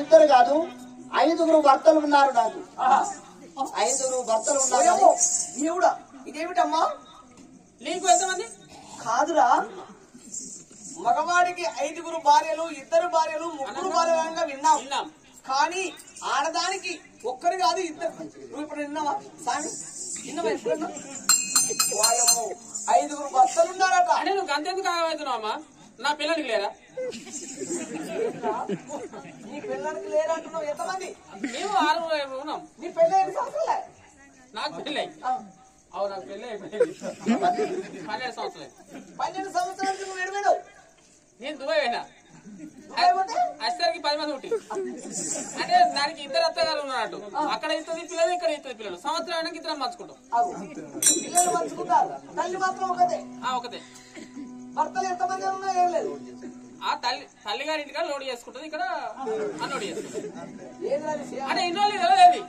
ఇద్దరు కాదు, 5 భర్తలు ఉన్నారు. నాకు 5 భర్తలు ఉన్నారు. దేవుడా, ఇదేమిటమ్మా? నీకు ఎంతమంది? కాదురా, మగవాడికి 5 భార్యలు, 2 భార్యలు, 3 భార్యలుగా విన్నాం. కానీ ఆడదానికి ఒక్కరు కాదు, 2. నువ్వు ఇప్పుడు విన్నావా స్వామి? విన్నావా? ఎప్పుడన్నా 5 భర్తలు ఉన్నారట. అంటే నువ్వు అంతెందుకు ఆగవుతున్నావు అమ్మా? నా పిల్లడికి లేరా? నీ పిల్లడికి లేరా అంటున్నావు? ఎంతమంది? మేము 6 ఉన్నాం. నీ పెళ్ళి 5 సంవత్సరాలే? నాకు పెళ్ళి అవును, నాకు పెళ్ళి అయిపోయింది 12 సంవత్సరాలు. 12 సంవత్సరాలకి నువ్వు ఎడవేడు? నేను దుబాయ్ పోయినా. అచ్చరికి 10 మంది ఉంటే అంటే దానికి 2 అత్తగారు ఉన్నట్టు. అక్కడ ఇస్తుంది పిల్లలు, ఇక్కడ ఇస్తుంది పిల్లలు. సంవత్సరం అయినాక 2 పంచుకుంటాం. పిల్లలు పంచుకుంటారు, తల్లి మాత్రం ఒకటే. ఒకటే. భర్తలు ఎంతమంది ఉన్నా ఏం లేదు. ఆ తల్లిగారి ఇంటికాడ లోడ్ చేసుకుంటుంది, ఇక్కడ అన్లోడ్ చేసుకుంటుంది. అంటే ఇన్ని రోజులు తెలియదు.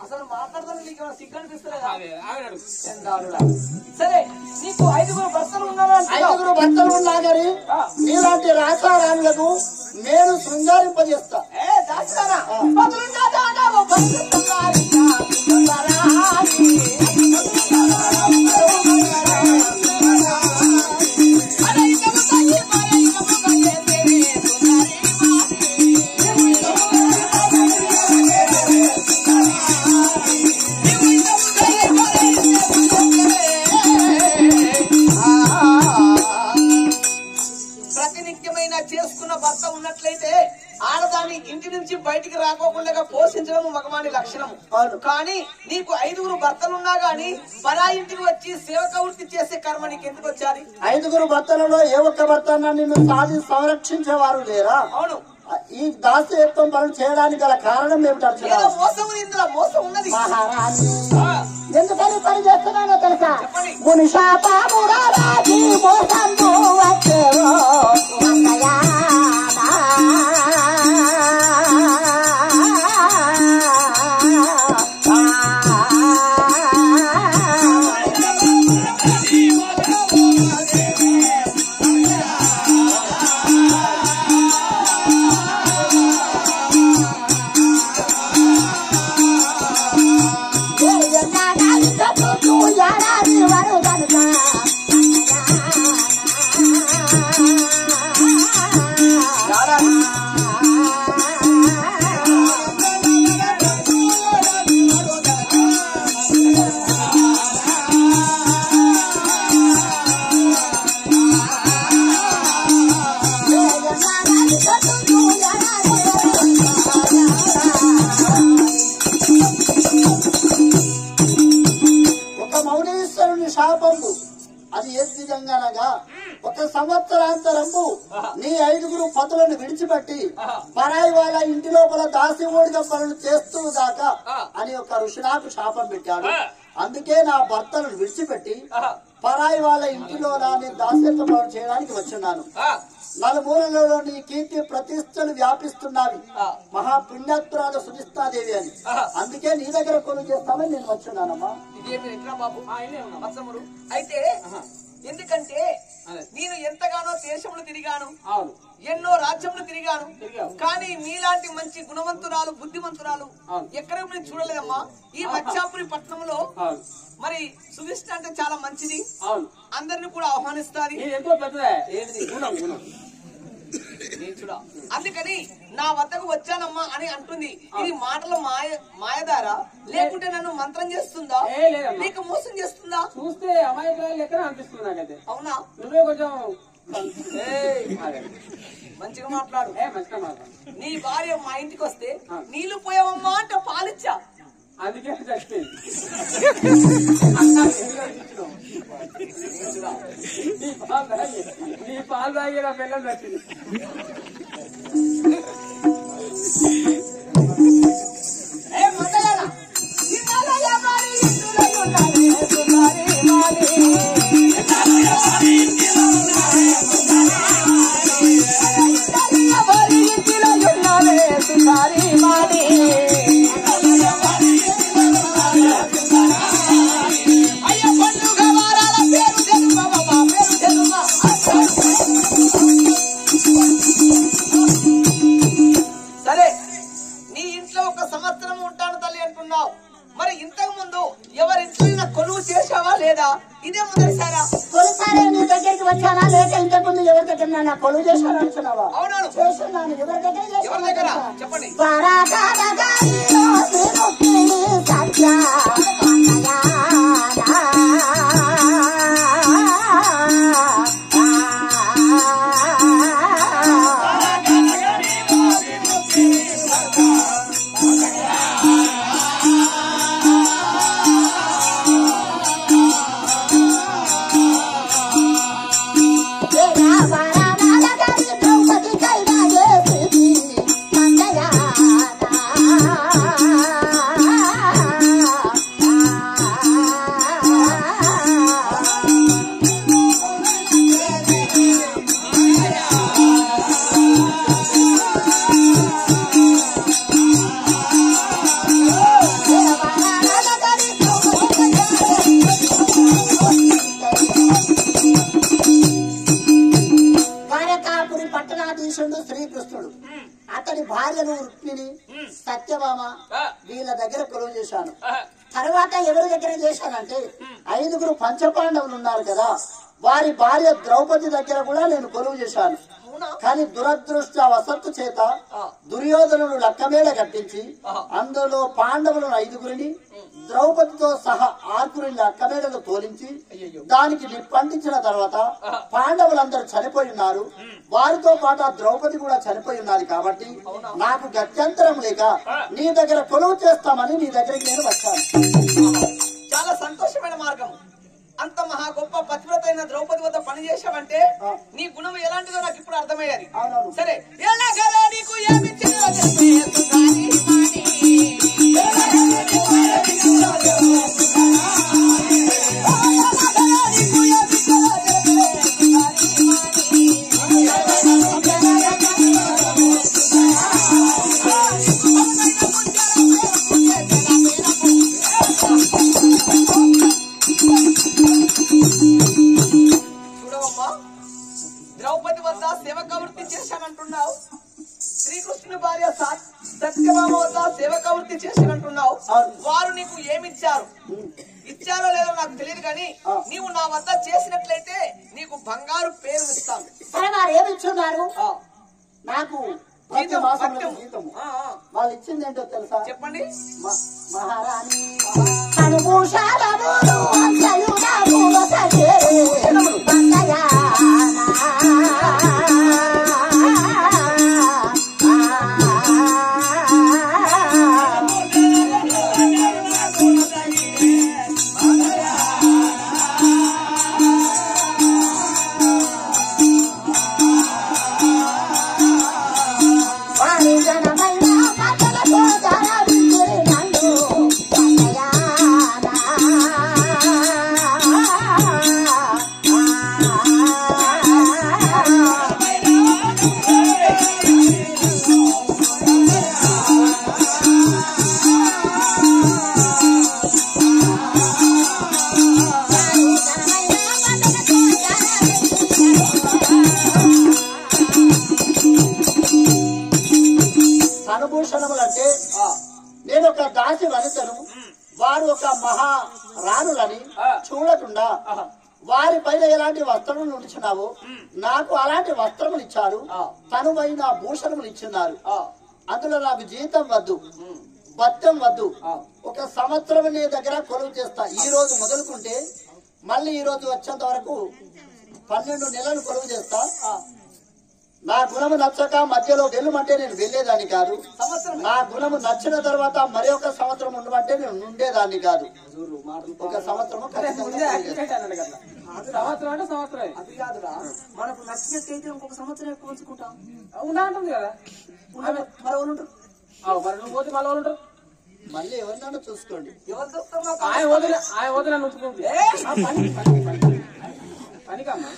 అసలు మాట్లాడతాను నీకు సిగ్గు అనిపిస్తలేదా? సరే, నీకు 5 భర్తలు ఉన్నారు. 5 భర్తలు ఉన్నా కానీ నీలాంటి రాసారాణులకు నేను శృంగారింపజేస్తా. ఏమైనా చేసుకున్న భర్త ఉన్నట్లయితే ఆడదాన్ని ఇంటి నుంచి బయటికి రాకోకుండా పోషించడం మగవాని లక్షణం. కానీ నీకు 5 భర్తలున్నా గాని పరా ఇంటికి వచ్చి సేవక వృత్తి చేసే కర్మ నీకు ఎందుకు వచ్చాది? 5 భర్తలలో ఏ ఒక్క భర్త నిన్ను సాధి సంరక్షించేవారు లేరా? అవును. ఈ దాస్యత్వం పనులు చేయడానికి గల కారణం ఏమిటో మోసం ఇందులో మోసం ఉన్నది. మహారాణి ఎందుకని పని చేస్తున్నానో తెలుసా? మునిషాపామురాజీ మోసం వచ్చేవో శాపము. అది ఏ విధంగానగా 1 సంవత్సరాంతరము నీ 5 పతులను విడిచిపెట్టి పరాయి వాళ్ళ ఇంటి లోపల దాసిమూడిగా పనులు చేస్తూ దాకా అని ఒక ఋషి నాకు శాపం పెట్టాడు. అందుకే నా భర్తలను విడిచిపెట్టి పరాయి వాళ్ళ ఇంటిలో నేను దాస్యత్వ పనులు చేయడానికి వచ్చున్నాను. నలుమూలలో నీ కీర్తి ప్రతిష్టలు వ్యాపిస్తున్నవి. మహాపుణ్యాత్తురాల సుజిస్తాదేవి అని. అందుకే నీ దగ్గర కొనుగోలు చేస్తామని నేను వచ్చున్నానమ్మా. అయితే ఎందుకంటే నేను ఎంతగానో దేశములు తిరిగాను, ఎన్నో రాజ్యములు తిరిగాను. కానీ మీలాంటి మంచి గుణవంతురాలు బుద్ధిమంతురాలు ఎక్కడ చూడలేదమ్మా. ఈ మచ్చాపురి పట్టణంలో మరి సువిష్ట అంటే చాలా మంచిది, అందరిని కూడా ఆహ్వానిస్తాది. అందుకని నా వద్దకు వచ్చానమ్మా అని అంటుంది. ఇది మాటల మాయదారా లేకుంటే నన్ను మంత్రం చేస్తుందా, నీకు మోసం చేస్తుందా? చూస్తే అమాయకురాలు లెక్కన అనిపిస్తుంది నాకైతే. అవునా? నువ్వే కొంచెం మంచిగా మాట్లాడు. మంచిగా మాట్లాడు. నీ భార్య మా ఇంటికి వస్తే నీళ్లు పోయావమ్మా అంటే పాలిచ్చా, అందుకే చచ్చిపోయింది. నీ పాలు తాగి నా పిల్లలు చచ్చింది. సరే, నీ ఇంట్లో 1 సంవత్సరం ఉంటాను తల్లి అంటున్నావు. మరి ఇంతకు ముందు ఎవరింట్లో కొలువు చేసావా లేదా? ఇదే మొదటిసారా? తొలిసారి నీ దగ్గరికి వచ్చానా లేక ఇంతకు ముందు ఎవరి దగ్గర నా కొలువు చేశాను అంటున్నావా? అవునాను, చేస్తున్నాను. ఎవరి దగ్గర చెప్పండి. శ్రీకృష్ణుడు అతని భార్యను రుక్మిణి సత్యభామ వీళ్ళ దగ్గర కొలువు చేశాను. తర్వాత ఎవరి దగ్గర చేశానంటే 5 పంచపాండవులు ఉన్నారు కదా, వారి భార్య ద్రౌపది దగ్గర కూడా నేను కొలువు చేశాను. కానీ దురదృష్టవశత్తు చేత దుర్యోధనుడు లక్కమేళ కట్టించి అందులో పాండవులను 5గురిని ద్రౌపదితో సహా 6గురిని లక్కమేళను తోలించి దానికి నిప్పంటించిన తర్వాత పాండవులందరూ చనిపోయి ఉన్నారు. వారితో పాటు ఆ ద్రౌపది కూడా చనిపోయి ఉన్నది. కాబట్టి నాకు గత్యంతరం లేక నీ దగ్గర కొలువు చేస్తామని నీ దగ్గరికి నేను వచ్చాను. చాలా సంతోషమైన మార్గం. అంత మహా గొప్ప పతివ్రతైన ద్రౌపది వద్ద పని చేశావంటే నీ గుణం ఎలాంటిదో నాకు ఇప్పుడు అర్థమయ్యాది. సరే ఎలాగరా నీకు ఏమి చూడవమ్మా, ద్రౌపది వద్ద సేవక వృత్తి చేశానంటున్నావు. శ్రీకృష్ణుని భార్య సత్యభామ వద్ద సేవక వృత్తి చేశానంటున్నావు. వారు నీకు ఏమిచ్చారు? ఇచ్చారో లేదో నాకు తెలియదు కానీ నీవు నా వద్ద చేసినట్లయితే నీకు బంగారు పేరు ఇస్తాను. సరే వారు ఏమి ఇచ్చున్నారు? నాకు జీతము. వాళ్ళు ఇచ్చింది ఏంటో తెలుసా? చెప్పండి. మహారాణి అనుభూషణములంటే నేను ఒక దాసి వనితను, వారు ఒక మహారాణులని చూడకుండా వారి పైన ఎలాంటి వస్త్రములు ఉంచున్నావో నాకు అలాంటి వస్త్రములు ఇచ్చారు. తనువైన భూషణములు ఇచ్చున్నారు. అందులో నాకు జీతం వద్దు, భత్యం వద్దు. 1 సంవత్సరం నీ దగ్గర కొలువు చేస్తా. ఈ రోజు మొదలుకుంటే మళ్ళీ ఈ రోజు వచ్చేంత వరకు 12 నెలలు కొలువు చేస్తా. నా గుణము నచ్చక మధ్యలో వెళ్ళమంటే నేను వెళ్ళేదాన్ని కాదు. నా గుణము నచ్చిన తర్వాత మరి 1 సంవత్సరం ఉండమంటే నేను ఉండేదాన్ని కాదు. 1 సంవత్సరం అది కాదురా, మనకు నచ్చినట్టయితే ఇంకొక సంవత్సరం ఎక్కువ ఉంచుకుంటాం. అవునా అంటుంది కదా. మరి ఎవరు ఉంటారు? మరి నువ్వు పోతే మళ్ళీ ఉంటారు. మళ్ళీ ఎవరినైనా చూసుకోండి. ఎవరు చూస్తాం? ఆయన వదిన ఉంచుకుంటే పనికమ్మా.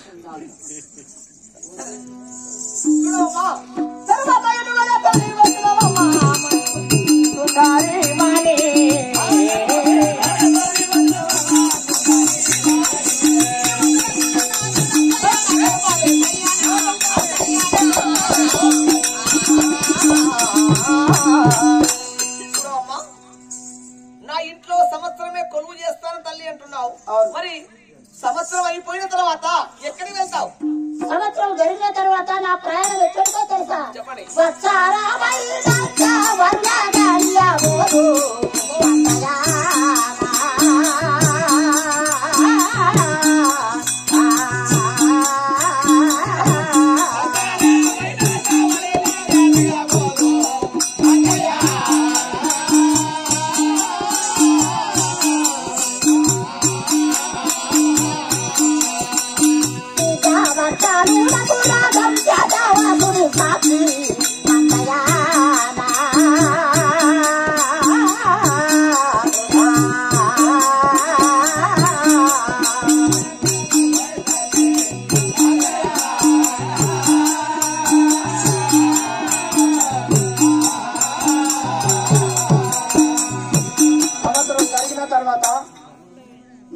నా ఇంట్లో సంవత్సరమే కొలువు చేస్తాను తల్లి అంటున్నావు. మరి సంవత్సరం అయిపోయిన తర్వాత ఎక్కడికి వెళ్తావు? సంవత్సరం జరిగిన తర్వాత నా ప్రయాణం ఎక్కడికో తెలుసా? చెప్పండి.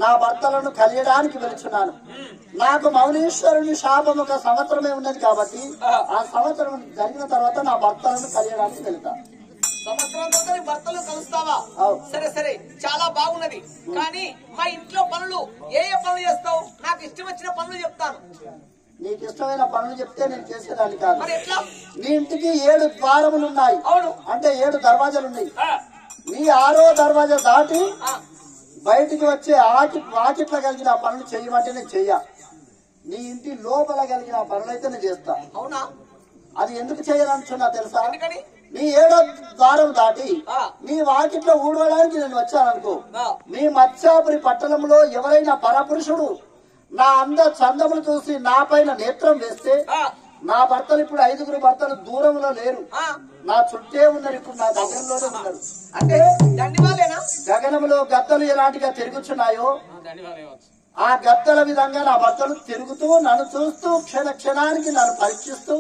నా భర్తలను కలియడానికి వెళుచున్నాను. నాకు మౌనేశ్వరుని శాపం 1 సంవత్సరమే ఉన్నది కాబట్టి ఆ సంవత్సరం జరిగిన తర్వాత నా భర్తలను కలియడానికి వెళ్తా. సంవత్సరం తర్వాత నీ భర్తలు కలుస్తావా? సరే సరే, చాలా బాగున్నది. కానీ మా ఇంట్లో పనులు ఏ పనులు చేస్తావు? నాకు ఇష్టం వచ్చిన పనులు చెప్తాను. నీకు ఇష్టమైన పనులు చెప్తే నేను చేసేదాన్ని కాదు. మరి ఎట్లా? నీ ఇంటికి 7 ద్వారములు ఉన్నాయి. అవును. అంటే 7 దర్వాజాలు ఉన్నాయి. నీ 6వ దర్వాజా దాటి బయటికి వచ్చే వాకిట్ల కలిగిన పనులు చేయమంటే నేను చెయ్య. నీ ఇంటి లోపల కలిగిన పనులైతే నేను చేస్తా. అవునా? అది ఎందుకు చేయాలంటున్నా తెలుసా? ఎందుకని? నీ 7వ ద్వారం దాటి నీ వాకిట్లో ఊడవడానికి నేను వచ్చాననుకో, నీ మత్స్యాపురి పట్టణంలో ఎవరైనా పరపురుషుడు నా చందములు చూసి నా పైన నేత్రం వేస్తే, నా భర్తలు ఇప్పుడు 5 భర్తలు దూరంలో లేరు, నా చుట్టే ఉన్నారు, ఇప్పుడు నా దగ్గరలోనే ఉన్నారు. అంటే దండివాలేనా? గగనంలో గద్దలు ఎలాంటిగా తిరుగుతున్నాయో ఆ గద్దల విధంగా నా భర్తలు తిరుగుతూ నన్ను చూస్తూ క్షణానికి నన్ను పరీక్షిస్తూ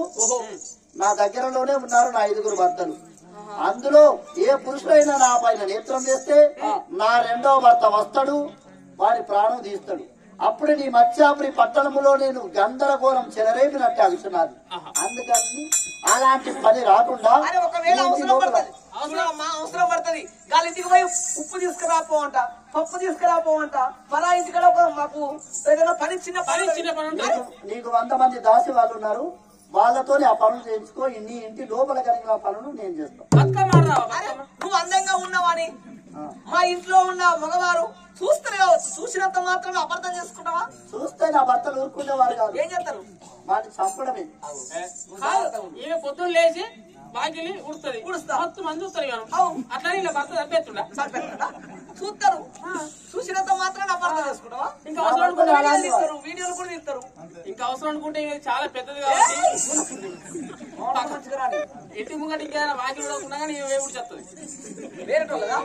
నా దగ్గరలోనే ఉన్నారు నా 5 భర్తలు. అందులో ఏ పురుషుడైనా నా పైన నేత్రం వేస్తే నా 2వ భర్త వస్తాడు, వారి ప్రాణం తీస్తాడు. అప్పుడు నీ మత్స్యాపురి పట్టణములో నేను గందరగోళం చెలరేపినట్టు అగుచున్నది. అందుకని అలాంటి పని రాకుండా ఒకవేళ అవసరం పడుతుంది గాలి ఇంటికి పోయి ఉప్పు తీసుకురాపోవంట, పప్పు తీసుకురాపోవంట, పలా ఇంటికి మాకు ఏదైనా పని చిన్న పని నీకు 100 మంది దాసి వాళ్ళు ఉన్నారు, వాళ్ళతోనే ఆ పనులు చేయించుకో. నీ ఇంటి లోపల కలిగిన పనులు నేను చేస్తాను. నువ్వు అందంగా ఉన్నావని మా ఇంట్లో ఉన్న మగవారు చూస్తూనే చూసినంత మాత్రం అబద్ధం చేసుకుంటావా? చూస్తే నా భర్తలు ఊరుకునేవారు కాదు. ఏం చేస్తారు? వాటిని చంపడమే. ఈమె పొద్దున్న లేచి బాగిలి ఉడుతుంది, మొత్తం మంది చూస్తారు. అట్లా ఇలా భర్త చంపేస్తుండ చూస్తారు. చూసినంత మాత్రం అబద్ధం చేసుకుంటావా? ఇంకా అవసరం అనుకుంటారు, వీడియోలు కూడా తీస్తారు. ఇంకా అవసరం అనుకుంటే ఇది చాలా పెద్దది కాబట్టి ఇంటి ముంగట ఇంకేదైనా వాకిలు ఉండకుండా కానీ వేపుడు చేస్తుంది. వేరేటోళ్ళదా?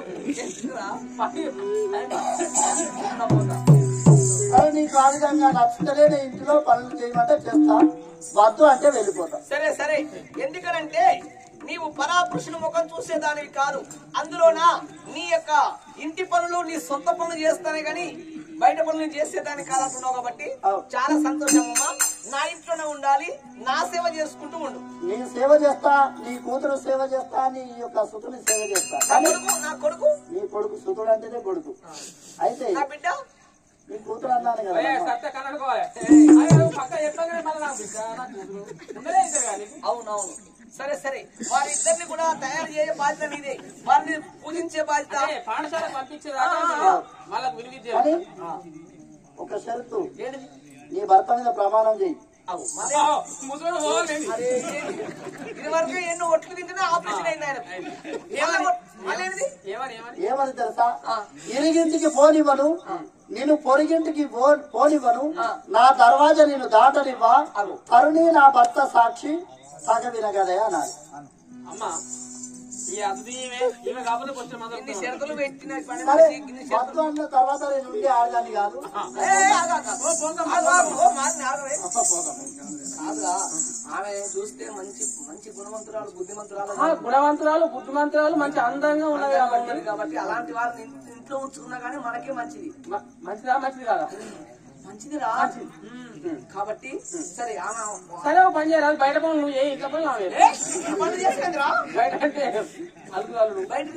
అది నీకు ఆ విధంగా నచ్చుతలే నీ ఇంటిలో పనులు చేయమంటే చేస్తా, వద్దు అంటే వెళ్ళిపోతా. సరే సరే. ఎందుకనంటే నీవు పరాపురుషుని ముఖం చూసేదానివి కాదు. అందులోనా నీ యొక్క ఇంటి పనులు నీ సొంత పనులు చేస్తానే గాని బయట పనులు చేసేదాన్ని కాదంటున్నావు కాబట్టి చాలా సంతోషమమ్మా. నా ఇంట్లోనే ఉండాలి, నా సేవ చేసుకుంటూ ఉండు. నీ సేవ చేస్తా, నీ కూతురు సేవ చేస్తా, నీ యొక్క సుతుని సేవ చేస్తా. నా కొడుకు నీ కొడుకు సుతుడు అంటేనే కొడుకు. అయితే నా బిడ్డ నీ కూతురు అన్నాను కదా. అవునవును. సరే సరే. వారిద్దరిని కూడా తయారు చేసే బాధ్యత నీదే, వారిని పూజించే బాధ్యత. పాఠశాల పంపించేదాకా వాళ్ళకు విలువించాలి. ఒక షరతు, నీ భర్త మీద ప్రమాణం చేయి. ఇది వరకు ఎన్నో ఒట్లు తింటేనే ఆపరేషన్ అయింది ఆయన. ఏమని తెలుసా? ఇరిగింటికి పోనివ్వను, నేను పొరిగింటికి పోనివ్వను, నా దర్వాజా నేను దాటనివ్వా, తరుణి నా భర్త సాక్షి సగ వినగదే అన్నాడు. అమ్మా ఈ అది ఈమె కాకపోతే కొంచెం ఇన్ని షరతులు పెట్టిన భర్త అన్న తర్వాత నేను ఉండి ఆడదాన్ని కాదు. ఆమె చూస్తే మంచి మంచి గుణవంతురాలు, బుద్ధిమంతురాలు మంచి అందంగా ఉన్నది కాబట్టి అలాంటి వాళ్ళని ఇంట్లో ఉంచుకున్నా గానీ మనకే మంచిది. మంచిది కాదా? మంచిది రా. కాబట్టి సరే సరే ఒక పని చేయరాదు, బయట పనులు నువ్వు ఏ ఇంట్లో పనులు చేసేదిరా. బయట అంటే అల్లు బయట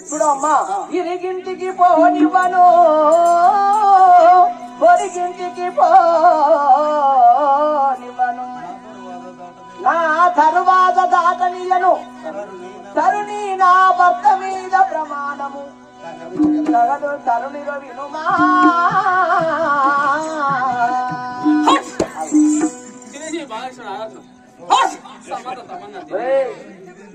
ఇప్పుడు అమ్మా ఇరిగింటికి పోనివ్వను, పొరిగింటికి పోనివ్వను, నా తరువాత దాటనీయను, తరుణి నా భర్త మీద ప్రమాణము తగదు, తరుణిలో వినుమా.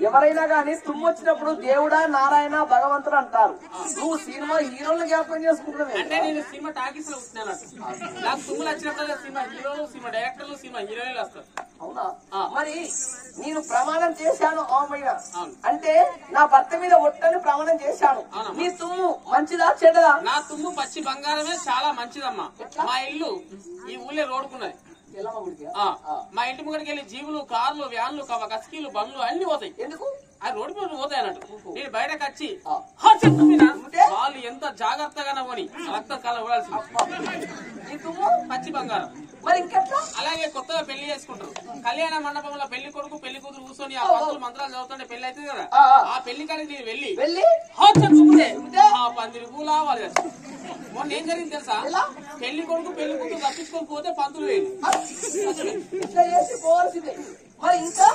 ఎవరైనా గాని తుమ్ము వచ్చినప్పుడు దేవుడా నారాయణ భగవంతుడు అంటారు. నువ్వు సినిమా హీరోలను జ్ఞాపకం చేసుకుంటున్నావు. అంటే నేను సినిమా టాకీస్ లో వస్తున్నాను. నాకు తుమ్ములు వచ్చినప్పుడు సినిమా హీరోలు, సినిమా డైరెక్టర్లు, సినిమా హీరోయిన్లు వస్తారు. అవునా? మరి నేను ప్రమాణం చేశాను అంటే నా భర్త మీద ఒట్టని ప్రమాణం చేశాను. నీ తుమ్ము మంచిదా చెడ్డదా? నా తుమ్ము పచ్చి బంగారమే, చాలా మంచిదమ్మా. మా ఇల్లు ఈ ఊళ్ళో రోడ్డుకున్నది. మా ఇంటి ముంగడికి వెళ్ళి జీవులు, కార్లు, వ్యాన్లు, కస్కీలు, బండ్లు అన్ని పోతాయి. ఎందుకు? ఆ రోడ్డు మీద పోతాయి అన్నట్టు. నేను బయటకు వచ్చి వాళ్ళు ఎంత జాగ్రత్తగా పోని రక్తం కాలం ఊడాల్సి. పచ్చి బంగారం. మరి ఇంకెట్లా? అలాగే కొత్తగా పెళ్లి చేసుకుంటారు. కళ్యాణ మండపంలో పెళ్లి కొడుకు పెళ్లి కూతురు కూర్చొని ఆ పంతులు మంత్రాలు చదువుతుంటే పెళ్లి అవుతుంది కదా. ఆ పెళ్లి కాడికి నేను వెళ్ళి ఆ పందిరి పూలావాలి. మొన్న ఏం జరిగింది తెలుసా? పెళ్లి కొడుకు పెళ్లి కూతురు తప్పించుకొని పోతే పంతులు వేయండి ఇట్లా చేసి పోవాల్సిందే. మరి ఇంకా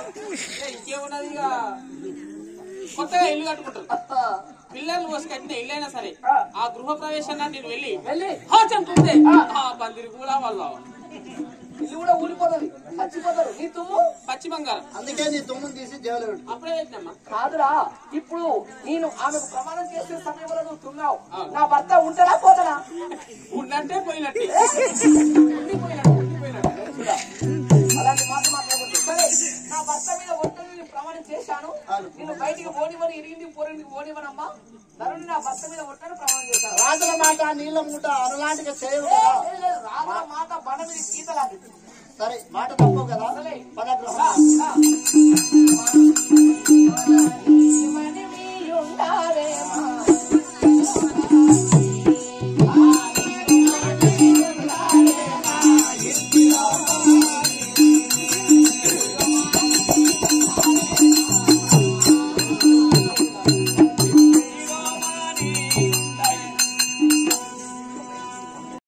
ఇంకేమున్నది? ఇక కొత్తగా ఇల్లు కట్టుకుంటారు. పిల్లలు పోసి కట్టిన ఇల్లు అయినా సరే ఆ గృహ ప్రవేశాన్ని నేను వెళ్ళి చంపుతుంటే పందిరి కూడా వల్ల ఇల్లు కూడా ఊడిపోతుంది, చచ్చిపోతారు. నీ తుమ్ము పచ్చి బంగారం. అందుకే నీ తుమ్ముని తీసి జైలు అప్పుడే పెట్టినమ్మా. కాదురా, ఇప్పుడు నేను ఆమెకు ప్రమాణం చేసే సమయంలో నువ్వు తున్నావు. నా భర్త ఉంటాడా పోతాడా? ఉన్నట్టే పోయినట్టే. అలాంటి మాట మాట్లాడకూడదు. సరే, నా భర్త మీద ఒట్టని నేను ప్రమాణం చేశాను. నేను బయటికి పోనివని, ఇరిగింది పోరింటికి పోనివనమ్మా. నరుని నా భర్త మీద ఒట్టని ప్రమాణం చేశాను. రాజుల మాట నీళ్ళ మూట అనులాంటిగా చేయవు కదా. రాజుల మాట బండ మీద గీత లాంటిది. సరే మాట తప్పవు కదా. పదగ్రహం ఉండాలేమా